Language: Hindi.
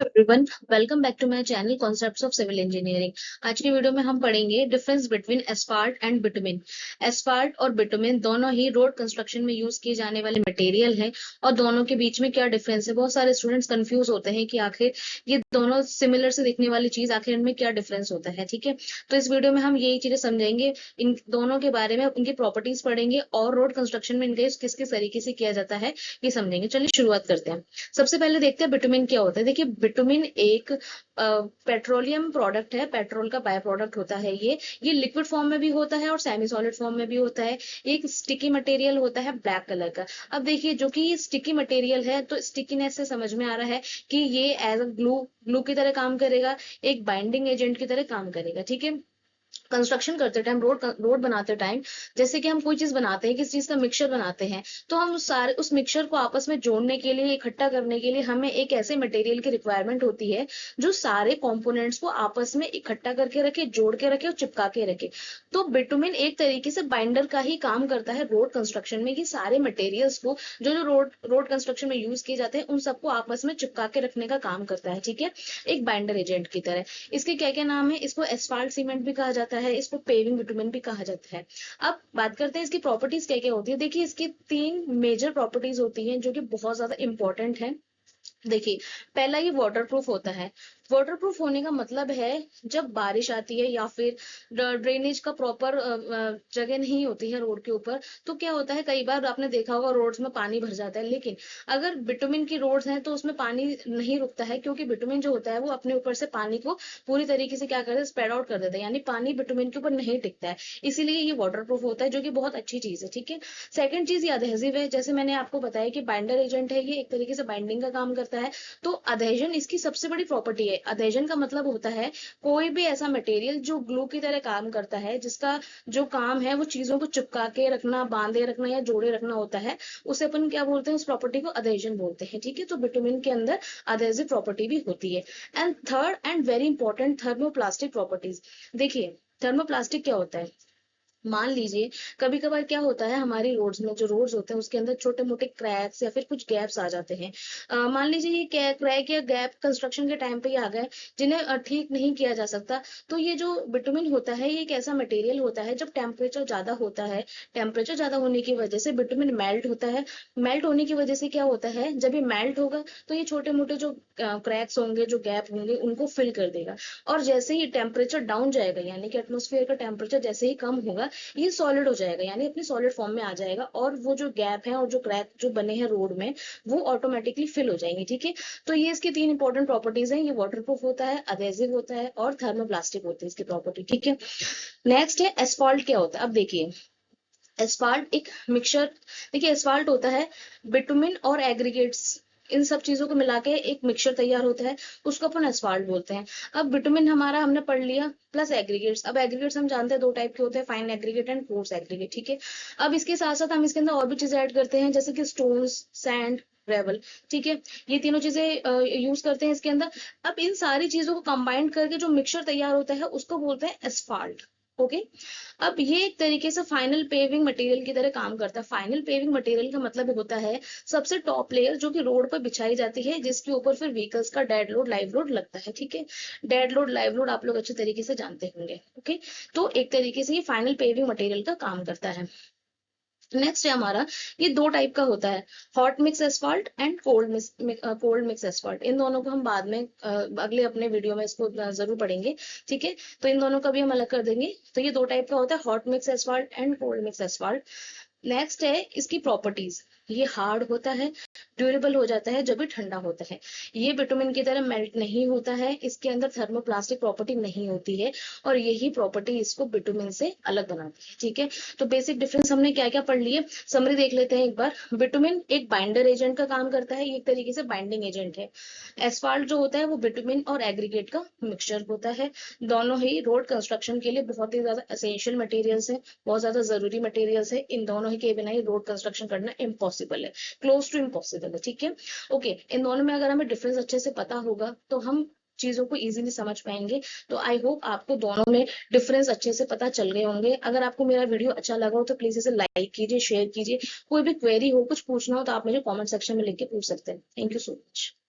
Everyone, welcome back to my channel concepts of civil engineering. आज की वीडियो में हम पढ़ेंगे difference between asphalt and bitumen. Asphalt और बिटुमिन दोनों ही रोड कंस्ट्रक्शन में यूज किए जाने वाले मटेरियल हैं और दोनों के बीच में क्या डिफरेंस है। बहुत सारे स्टूडेंट्स कंफ्यूज होते हैं कि आखिर ये दोनों सिमिलर से दिखने वाली चीज आखिर इनमें क्या डिफरेंस होता है। ठीक है, तो इस वीडियो में हम यही चीजें समझेंगे, इन दोनों के बारे में, इनकी प्रॉपर्टीज पढ़ेंगे और रोड कंस्ट्रक्शन में इनका किस किस तरीके से किया जाता है ये समझेंगे। चलिए शुरुआत करते हैं। सबसे पहले देखते हैं बिटुमिन क्या होता है। देखिए, बिटुमिन एक पेट्रोलियम प्रोडक्ट है, पेट्रोल का बाय प्रोडक्ट होता है। ये लिक्विड फॉर्म में भी होता है और सेमी सॉलिड फॉर्म में भी होता है। एक स्टिकी मटेरियल होता है ब्लैक कलर का। अब देखिए, जो कि ये स्टिकी मटेरियल है तो स्टिकीनेस से समझ में आ रहा है कि ये एज अ ग्लू ग्लू की तरह काम करेगा, एक बाइंडिंग एजेंट की तरह काम करेगा। ठीक है, कंस्ट्रक्शन करते टाइम, रोड बनाते टाइम, जैसे कि हम कोई चीज बनाते हैं, किस चीज का मिक्सचर बनाते हैं, तो हम सारे उस मिक्सचर को आपस में जोड़ने के लिए, इकट्ठा करने के लिए हमें एक ऐसे मटेरियल की रिक्वायरमेंट होती है जो सारे कंपोनेंट्स को आपस में इकट्ठा करके रखे, जोड़ के रखे और चिपका के रखे। तो बिटुमिन एक तरीके से बाइंडर का ही काम करता है रोड कंस्ट्रक्शन में, कि सारे मटेरियल्स को जो जो रोड कंस्ट्रक्शन में यूज किए जाते हैं उन सबको आपस में चिपका के रखने का काम करता है। ठीक है, एक बाइंडर एजेंट की तरह। इसके क्या क्या नाम है? इसको एस्फाल्ट सीमेंट भी कहा जाता है, इसको पेविंग बिटुमिन भी कहा जाता है। अब बात करते हैं इसकी प्रॉपर्टीज क्या क्या होती है। देखिए, इसकी तीन मेजर प्रॉपर्टीज होती हैं जो कि बहुत ज्यादा इंपॉर्टेंट है। देखिए, पहला ये वाटर प्रूफ होता है। वाटर प्रूफ होने का मतलब है, जब बारिश आती है या फिर ड्रेनेज का प्रॉपर जगह नहीं होती है रोड के ऊपर, तो क्या होता है, कई बार आपने देखा होगा रोड्स में पानी भर जाता है। लेकिन अगर बिटुमिन की रोड्स हैं तो उसमें पानी नहीं रुकता है, क्योंकि बिटुमिन जो होता है वो अपने ऊपर से पानी को पूरी तरीके से क्या करता है, स्प्रेड आउट कर देता है, यानी पानी बिटुमिन के ऊपर नहीं टिकता है। इसीलिए ये वाटर प्रूफ होता है, जो कि बहुत अच्छी चीज है। ठीक है, सेकंड चीज ये अधेसिव है। जैसे मैंने आपको बताया कि बाइंडर एजेंट है, ये एक तरीके से बाइंडिंग का काम करता है। तो अधेजन इसकी सबसे बड़ी प्रॉपर्टी है। अधेजन का मतलब होता है कोई भी ऐसा मटेरियल जो ग्लू की तरह काम करता है, जिसका जो काम है वो चीजों को चिपका के रखना, बांधे रखना या जोड़े रखना होता है, उसे अपन क्या बोलते हैं, उस प्रॉपर्टी को अधेजन बोलते हैं। ठीक है, तो बिटुमिन के अंदर अधेसिव प्रॉपर्टी भी होती है। And third and very important, thermoplastic properties. देखिए, थर्मोप्लास्टिक क्या होता है। मान लीजिए, कभी कभार क्या होता है, हमारी रोड्स में, जो रोड्स होते हैं उसके अंदर छोटे मोटे क्रैक्स या फिर कुछ गैप्स आ जाते हैं। मान लीजिए ये क्रैक या गैप कंस्ट्रक्शन के टाइम पे ही आ गए, जिन्हें ठीक नहीं किया जा सकता। तो ये जो बिटुमिन होता है, ये एक ऐसा मटेरियल होता है, जब टेम्परेचर ज्यादा होता है, टेम्परेचर ज्यादा होने की वजह से बिटुमिन मेल्ट होता है। मेल्ट होने की वजह से क्या होता है, जब ये मेल्ट होगा तो ये छोटे मोटे जो क्रैक्स होंगे, जो गैप होंगे, उनको फिल कर देगा। और जैसे ही टेम्परेचर डाउन जाएगा, यानी कि एटमोस्फेयर का टेम्परेचर जैसे ही कम होगा, ये सॉलिड हो जाएगा, यानी अपनी सॉलिड फॉर्म में आ जाएगा, और वो जो गैप है और जो क्रैक जो बने हैं रोड में, वो ऑटोमेटिकली फिल हो जाएंगे। ठीक है, तो ये इसकी तीन इंपॉर्टेंट प्रॉपर्टीज हैं। ये वाटरप्रूफ होता है, अधेसिव होता है और थर्मोप्लास्टिक होती है इसकी प्रॉपर्टी। ठीक है, नेक्स्ट है एस्फॉल्ट क्या होता है। अब देखिए, एस्फाल्ट एक मिक्सचर, देखिए एस्फाल्ट होता है बिटुमिन और एग्रीगेट्स, इन सब चीजों को मिला के एक मिक्सचर तैयार होता है, उसको अपन एस्फाल्ट बोलते हैं। अब बिटुमिन हमारा हमने पढ़ लिया, प्लस एग्रीगेट्स। अब एग्रीगेट्स हम जानते हैं दो टाइप के होते हैं, fine aggregate and coarse aggregate. ठीक है, अब इसके साथ साथ हम इसके अंदर और भी चीजें ऐड करते हैं, जैसे कि स्टोन्स, सैंड, ग्रेवल। ठीक है, ये तीनों चीजें यूज करते हैं इसके अंदर। अब इन सारी चीजों को कंबाइन करके जो मिक्सचर तैयार होता है उसको बोलते हैं एस्फाल्ट। ओके, अब ये एक तरीके से फाइनल पेविंग मटेरियल की तरह काम करता है। फाइनल पेविंग मटेरियल का मतलब होता है सबसे टॉप लेयर जो कि रोड पर बिछाई जाती है, जिसके ऊपर फिर व्हीकल्स का डेड लोड, लाइव लोड लगता है। ठीक है, डेड लोड, लाइव लोड आप लोग अच्छे तरीके से जानते होंगे। ओके, तो एक तरीके से ये फाइनल पेविंग मटेरियल का काम करता है। नेक्स्ट है हमारा, ये दो टाइप का होता है, hot mix asphalt and cold mix asphalt. इन दोनों को हम बाद में अगले अपने वीडियो में इसको जरूर पढ़ेंगे। ठीक है, तो इन दोनों का भी हम अलग कर देंगे। तो ये दो टाइप का होता है, hot mix asphalt and cold mix asphalt. Next है इसकी प्रॉपर्टीज। ये हार्ड होता है, ड्यूरेबल हो जाता है जब भी ठंडा होता है। ये बिटुमिन की तरह मेल्ट नहीं होता है, इसके अंदर थर्मोप्लास्टिक प्रॉपर्टी नहीं होती है, और यही प्रॉपर्टी इसको बिटुमिन से अलग बनाती है। ठीक है, तो बेसिक डिफरेंस हमने क्या क्या पढ़ लिए, समरी देख लेते हैं एक बार। बिटुमिन एक बाइंडर एजेंट का काम करता है, ये एक तरीके से बाइंडिंग एजेंट है। एस्फाल्ट जो होता है वो बिटुमिन और एग्रीगेट का मिक्सचर होता है। दोनों ही रोड कंस्ट्रक्शन के लिए बहुत ही ज्यादा एसेंशियल मटेरियल्स है, बहुत ज्यादा जरूरी मटेरियल्स है। इन दोनों ही के बिना ही रोड कंस्ट्रक्शन करना इम्पॉसिबल है, क्लोज टू इम्पॉसिबल है। ठीक है, ओके, इन दोनों में अगर हमें डिफरेंस अच्छे से पता होगा तो हम चीजों को इजीली समझ पाएंगे। तो आई होप आपको दोनों में डिफरेंस अच्छे से पता चल गए होंगे। अगर आपको मेरा वीडियो अच्छा लगा हो तो प्लीज इसे लाइक कीजिए, शेयर कीजिए। कोई भी क्वेरी हो, कुछ पूछना हो तो आप मुझे कमेंट सेक्शन में लिख के पूछ सकते हैं। Thank you so much.